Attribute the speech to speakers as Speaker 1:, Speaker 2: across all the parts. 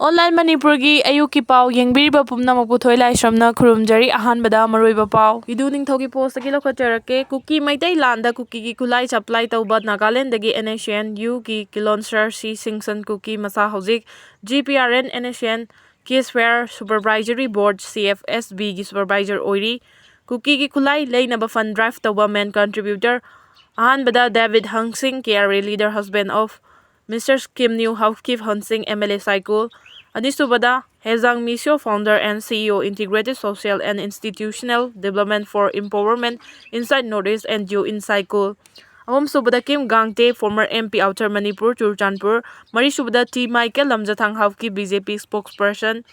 Speaker 1: Online Manipuri ayuki pau yengbiriba pumnamok puthoi laisramna khurumjari ahanbada maroiba pau idu ningthogi post agi lokhajarake Kuki Maitai landa Kuki gi khulai supply tauba Nagaland dagi NSN U gi Kilonsar C Singson Kuki masa hojik GPRN NSN Kisware Supervisory Board CFSB gi supervisor oiri Kuki gi khulai leinaba fund drive tauba main contributor ahanbada David Hangsing KRA leader husband of Mr. Kim New Housekeep Hansing MLA Cycle Anisubada Hezang Misho founder and CEO Integrated Social and Institutional Development for Empowerment Inside Northeast and New in Cycle Subada Kim Gangte former MP Outer Manipur Churchandpur Subada T Michael Lamjathang Housekeep BJP spokesperson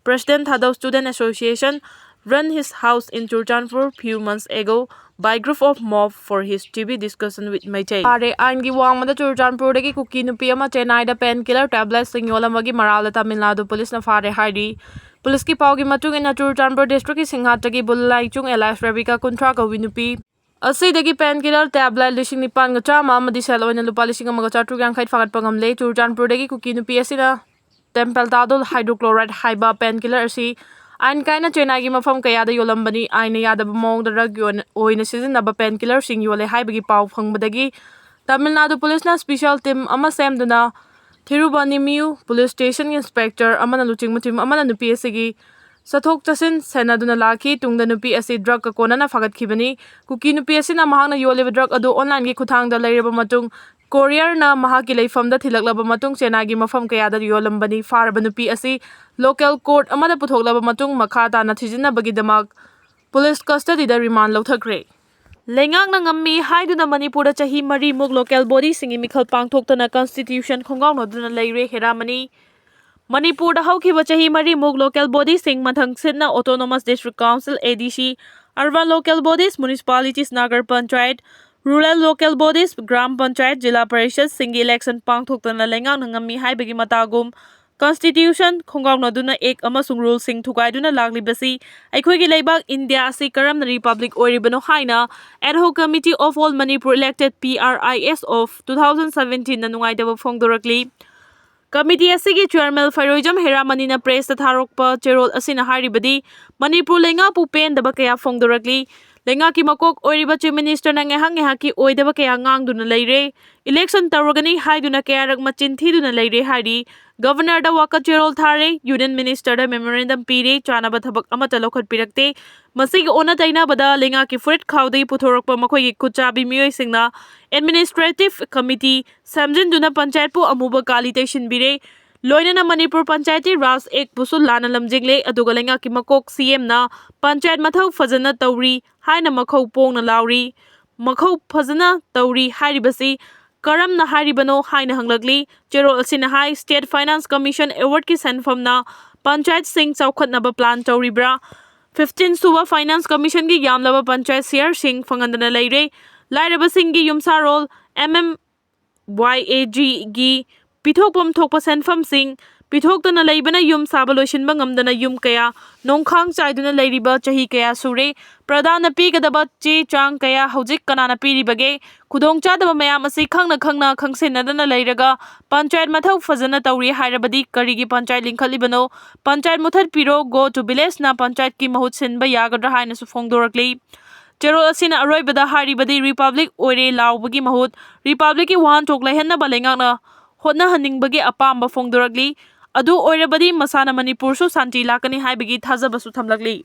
Speaker 1: President Thadao Student Association run his house in Churchandpur few months ago by group of mob for his TV discussion with Maitai. Pare angi wangmada Churchandpur dagi Kuki Nupi ama Chennai da painkiller tablets sing yolamagi Marala Tamil Nadu police na fare haidi. Police ki paugi matung ina Churchandpur district ki Singhatagi Bulai chung Elias Rebecca Kuntra Kawi Nupi. Asi dagi painkiller tablet lising ni pan gacha mama di selo ina lupa lising ama gacha trugang kait fakat pangamle Churchandpur dagi Kuki Nupi asina Temple Tadol hydrochloride haiba painkiller asi Ain kaina Chennai gi mafam kaya da yolambani aina yada bamong da rag yon oina sizinaba painkiller sing yole haibagi pau phangbadagi Tamil Nadu police na special team ama semduna Thiruvanimiyur police station inspector amana luching mutim amana nupi asigi sathok chasin senaduna laki tungda nupi asi drug ka konana fagat khibani Kuki Nupi asina mahangna yole drug adu online gi khuthang da leiraba matung Courier na mahaki leifam da thilaklaba matung Chennai gi mafam kaya da yolambani faraba nupi asi local court amada puthoklaba matung makha ta na thijina bagidamak police custody da remand lauthakre Lengak na ngammi haiduna Manipur da chahi mari muk local body singi mikhal pangthoktana constitution khongaw noduna leire heramani Manipur da haukiba chahi mari muk local body sing mathang sitna autonomous district council ADC urban local bodies municipalities nagar panchayat Rural local bodies, Gram Panchayat, Jilla Parishad, Singi election pangthoktana lengang nangami haibagi matagum Constitution khongaw naduna ek amasung rule sing thukaiduna laglibasi aikhoigi leibak India asi karamna republic oiribano haina ad hoc committee of all Manipur elected PRIS of 2017 na nungaidaba phongdorakli Committee asigi chairman Fairojam Heramani na press tharokpa cherol asina haribadi Manipur lenga pu pen daba kaya phongdorakli Lenga ki makok oiriba chief minister na ngehang ngehaki oidaba kaya ngangduna leire election tarogani haiduna kaya rag machin thiduna leire hari governor da waka cherol thare union minister da memorandum pire chanaba thabak amata lokhat pirakte masigi ona taina bada lenga ki furit khawdei puthorokpa makhoi gi kuchabi miyoi singna administrative committee samjin duna panchayat pu amuba kali teshin bire Loinana Manipur Panchayati Raj ek pusul lana lamjingle aduga lenga ki makok CM na panchayat mathau fazana tawri haina makhau pong na lauri makhau fazana tawri haribasi karam na haribano haina hanglagli cherol asina hai state finance commission award ki sanfam na panchayat sing chawkhat na ba plan tawribra 15 suba finance commission gi yamlaba panchayat share sing fangandana leire lairaba sing gi yumsarol MMYAG gi Pithokpam thokpa senfam sing pithoktana leibana yum sabaloishinba ngamdana yum kaya nongkhang chaiduna leiriba chahi kaya sure pradana pigadaba che chang kaya hojik kanana piribage khudongchadaba mayam asi khangna khangsinadana leiraga panchayat mathau fazana tawri hairabadi karigi panchayat linkhalibano panchayat muthar piro go to village na panchayat ki mahut sinba yagadra haina su phongdorakli Cherol asina aroibada haribadi republic oire laubagi mahut republic ki wan thoklai henna balengana hotna haningbagi apamba phongdoragli adu oirabadi masana Manipur su santi lakani haibagi thajabasu thamlagli